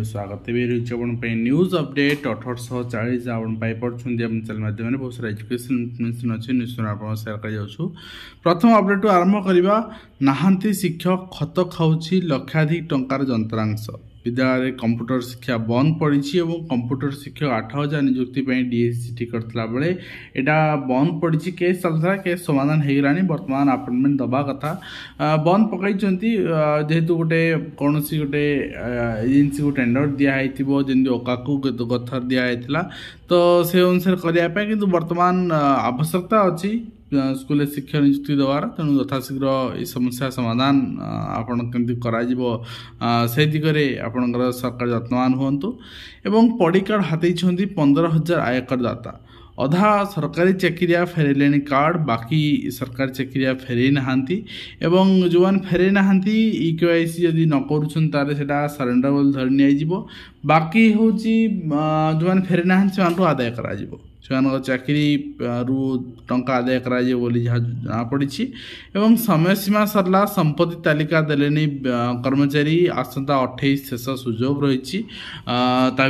स्वागत है news update 1840 आपण चैनल माध्यम बहुत सारा एजुकेशन इनफॉरमेशन अच्छी न्यूज शेयर कर प्रथम अपडेट आरंभ करवा नहांती शिक्षक खत खाऊची लक्षाधिक टंकार जंत्रांश विद्यालय कंप्यूटर शिक्षा बंद पड़ी और कंप्यूटर शिक्षक 8000 नियुक्ति डीएससी चिठी करता बेले यहाँ बंद पड़ी केस चलता केस समाधान हो गलानी बर्तमान अपॉइंटमेंट दबा कथा बंद पकई जेहेतु गोटे कौन गोटे एजेन्सी को टेंडर दिखाई जमी ओका को गथर दिखाई तो से अनुसार करने कि बर्तमान आवश्यकता अच्छी स्कूल शिक्षक नियुक्ति देवार तेणु यथाशीघ्र ये समस्या समाधान आपण केमती से दिगरे आपणकर सरकार यत्नवान हूँ एवं पड़ी कार्ड हाथी 15,000 आयकर दाता अधा सरकारी चाकरिया फेरले कार्ड बाकी सरकारी चाकरिया फेरई नहांती एवं जो मैंने फेरई नहांती EKYC जदि न करा सरेंडर बोल धरी नहीं बाकी हूँ जो मैंने फेरई नहांती से आदाय करा चाकरी रु टंका आदाय करा जनापड़ी एवं समय सीमा सरला संपत्ति तालिका देलेनी कर्मचारी आसंता 28 शेष सुजोग रही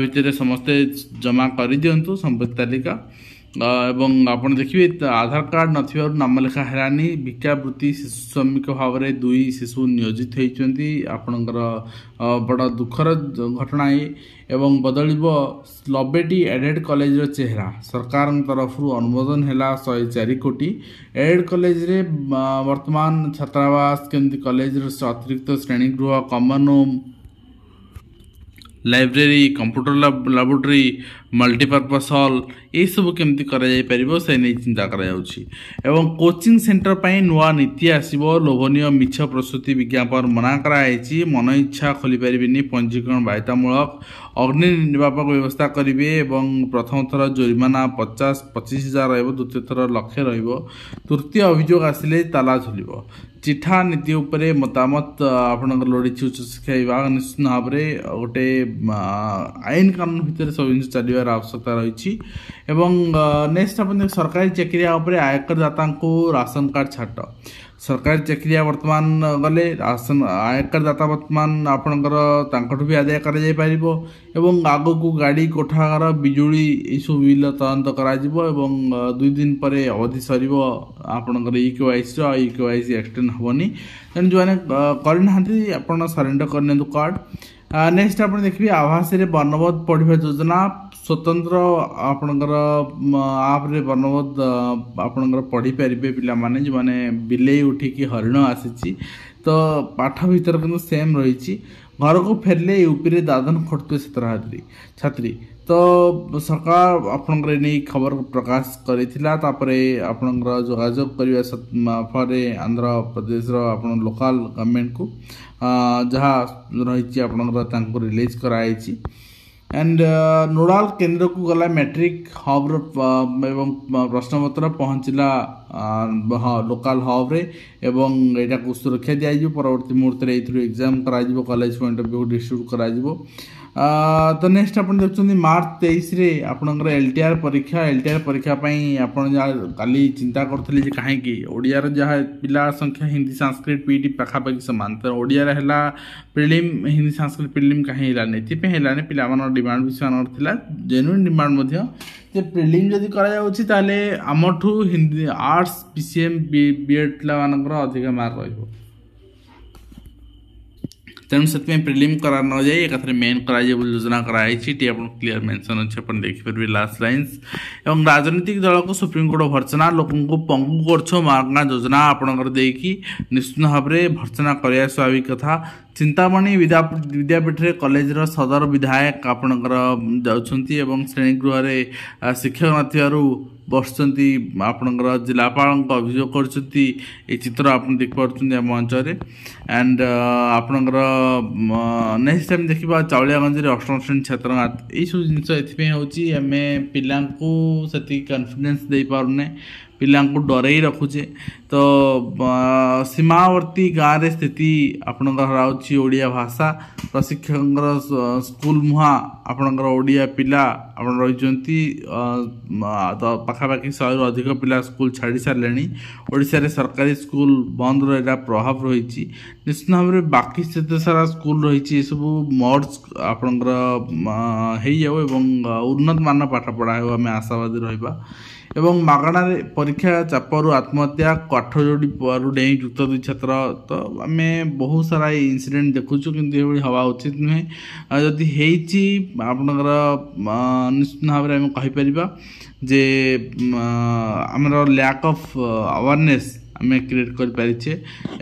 भितर समस्ते जमा कर दिंतु संपत्ति तालिका एवं आपन देखिए आधार कार्ड नथिबारु नाम लेखा हेरानी भिक्षावृत्ति शिशु श्रमिक भाव में 2 शिशु नियोजित होती आपणकर बड़ा दुखर घटना एवं बदल लबेटी एडेड कॉलेज चेहरा सरकार तरफ अनुमोदन है 104 कोटी एडेड कॉलेज रे वर्तमान छात्रावास केमती कॉलेज अतिरिक्त श्रेणीगृह common room library computer laboratory multipurpose hall ये सब केमती करा से नहीं चिंता करा कोचिंग सेंटर पर नुआ नीति आसो लोभनीय मिछ प्रस्तुति विज्ञापन मना कराई मन इच्छा खोली पारे पंजीकरण बाध्यतामूलक अग्नि निर्वापक व्यवस्था करेंगे प्रथम थर जोरिमाना 25,000 द्वितीय थर 1,00,000 तृतीय अभियोग आसिले ताला झुल चिठा नीति उपरे मतामत आपणकर लोड़ी उच्च शिक्षा विभाग निश्चित भाव में गोटे आईन कानून भितर सब जिन चलवर आवश्यकता रही नेक्स्ट आप सरकारी चाकरिया आयकर दाता राशन कार्ड छाट सरकारी चाकरिया वर्तमान गले राशन आयकर दाता वर्तमान आपणकर भी आदाय कर आग को गाड़ी कोठागार बिजुली यू बिल तदंत कर 2 दिन पर अवधि सर आपणकर EKYC एक्सटेंड हेनी तेणु जो मैंने करना आप सरेंडर करनी कार्ड नेक्स्ट आप देखिए आवास वर्णबोध पढ़ा योजना स्वतंत्र आपणकर आप्रे वर्णबोध आपणकर पढ़ी पारे पाने जो मैंने बिले उठिकी हरिण आसी तो पाठ भीतर कि सेम रही घर को फेरले यूपी दादन खटुए छात्री तो सरकार आपणकर नहीं खबर प्रकाश करथिला आपणकर जोगाजोग करने फल आंध्र प्रदेश आप लोकल गवर्नमेंट को जहाँ रही आपणकर रिलीज कराई एंड नोडाल केंद्र को गला मैट्रिक हब एवं प्रश्नपत्र पहुँचला लोकल हब रे एवं यहाँ को सुरक्षा दिज्व परवर्ती मुहूर्त में एग्जाम करा college point of view distribute करा तो नेक्स्ट आप देखते मार्च 23 रे आपणकर LTR परीक्षा काली चिंता करते कहीं ओडियार जहाँ पिला संख्या हिंदी संस्कृत पीटी पाखापाखि सामान तो ओडियार है प्रिलिम हिंदी संस्कृत प्रिलिम कहीं है पिला डिमांड भी से जेन्युइन डिमांड प्रिलिम जदि कराने आमठू हिंदी आर्ट्स PCM BEd पिला अधिक मार्क रही तेणु से प्रिलिम करा न जाए एक मेन करा योजना कराई क्लीयर मेंशन अच्छे अपन देखिपारे लास्ट लाइन्स एवं राजनीतिक दल को सुप्रीमकोर्ट भर्सना लोक पंगु कर मागना योजना आपणकर देकी निश्चित भाव में भर्सना करवा स्वाभाविक कथा चिंतामणि विद्यापीठ कॉलेज सदर विधायक आपणकर जाउछंती एवं श्रेणीगृह में शिक्षक न बसुँच आपणकर जिलापाल अभियोग कर चित्र आप देखिपुं आम अंचल एंड आपणकर नेक्स्ट टाइम देखा चाउलियागंज में 8म श्रेणी छात्रनाथ यू जिन एम पिला से कन्फिडेंस दे पारने पिलांकु डरई रखुचे। तो सीमावर्ती गाँव रे स्थिति आपणकर होची ओडिया भाषा प्रशिक्षक स्कूल मुहा आपणकर ओडिया पिला आपण रहिचंती पाखापाखि 100 अधिक पिला स्कूल छाड़ी सारे। ओडिशा रे सरकारी स्कूल बंद रहा प्रभाव रही निश्चित भाव में बाकी से सारा स्कूल रही सब मर्ज आपणकर हो उन्नत मान पाठ पढ़ा हो आम आशावादी रहा एवं मागणा परीक्षा चापरू आत्महत्या काठ जोड़ी डेई युक्त 2 छात्र तो आम बहुत सारा इनसीडेंट देखुचु कि हवा उचित नुहे जदि आपणकर निश्चित भाव में कहीपर जे आमर लैक ऑफ अवेयरनेस आम क्रिएट कर पारिछे।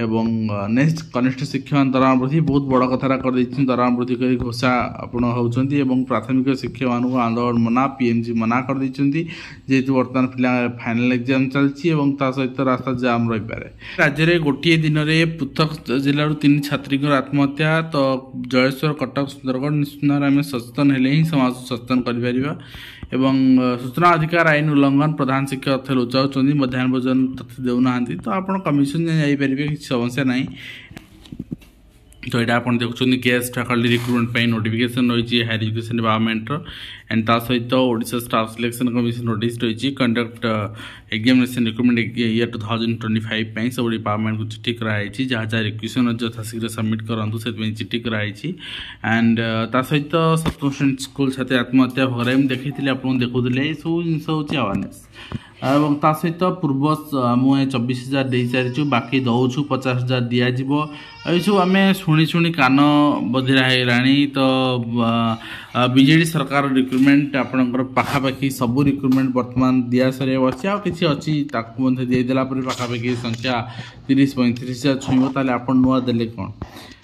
एवं नेक्स्ट कनिष्ठ शिक्षक दरमा वृद्धि बहुत बड़ कथा कर दरमा वृद्धि कर घोषा आपण होउछंती एवं प्राथमिक शिक्षक मानक आंदोलन मना पीएमजी मना कर दैछंती जेहेतु वर्तमान पिला फाइनल एग्जाम चलछि एवं ता सहित रास्ता जाम रही पारे। राज्य में गोटे दिन में पृथक जिलू 3 छात्री आत्महत्या तो जलेश्वर कटक सुंदरगढ़ निश्चित आम सचेतन हेले ही समाज सचेतन कर एवं सूचना अधिकार आईन उल्लंघन प्रधान शिक्षक अर्थ लुचाऊँ मध्याह्न भोजन तथ्य देना तो आप कमिशन जापर किसी समस्या ना। तो यहाँ आप देखुं गेस्ट फैकल्टी रिक्रुटमेंट नोटिफिकेशन रही हायर एजुकेशन डिपार्टमेंट एंड ता सहित Odisha staff selection commission notice रही कंडक्ट एग्जामिनेशन रिक्रुटमेंट ईयर 2025 सब डिपार्टमेंट को चिठी कराई जहाँ जहाँ रिक्वेशन यथाशीघ्र सबमिट करूँ से चिठी कराई एंड ता सहित सप्तम श्रेणी स्कूल छात्री आत्महत्या भगाई देखी आप देखुले सब जिन हूँ अवेयरनेस और ता सहित पूर्व मुझे 24,000 दे सारी बाकी दौचु 50,000 दिज्व ये सब आम शुणी शुणी कान बधिरा है। तो बीजेडी सरकार रिक्रुटमेंट आपणकर पाखापाखि सबू रिक्रुटमेंट बर्तमान दिया सारे अच्छी आ कि अच्छी देदेला पाखापाखि संख्या 30-35,000 छुईब ताले आप नुआ देले कौन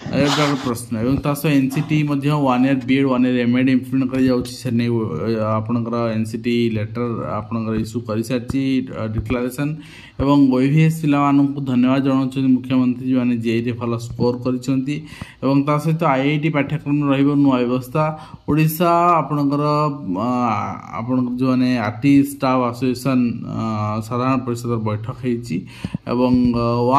गोटे प्रश्न। और तास NCT 1 year BEd 1 year MEd implement कर आपणकर एनसीटी लेटर आपणकर इश्यू कर सारी डिक्लारेशन एवं ओईवीएस पिलाମାନଙ୍କୁ धन्यवाद जनाउछन मुख्यमंत्री जो माने जेई रे भल स्कोर करिसंती एवं ता सहित आईआईटी पाठ्यक्रम रहिबो नुआ व्यवस्था ओडिशा आपणकर जो माने आरटी स्टाफ एसोसिएशन साधारण परिषद बैठक हेची एवं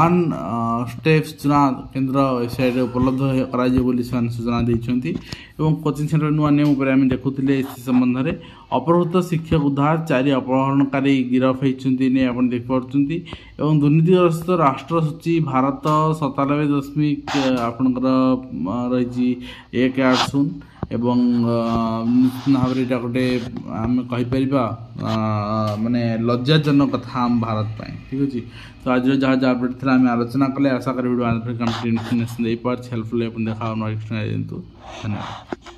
1 स्टेप सूचना केंद्र वेबसाइट उपलब्ध कराइए बोली सूचना देइछंती एवं कोचिंग सेंटर नुआ नियम उपर आम देखुले संबंध में अपहृत शिक्षक उद्धार 4 अपहरणकारी गिरफ होती नहीं आप देखिपी एवं दुर्नीतिग्रस्त राष्ट्र सूची भारत 97 आपणकर रही 180 एवं निश्चित भाव में गोटे आम कहीपर माने लज्जाजनक कथा आम भारत पाए ठीक अच्छे। तो आज जहाँ जहाँ अपडेट थी आम आलोचना कले आशा करी वीडियो इन्फॉर्मेशन दे पार्छ हेल्पफुल देखा धन्यवाद।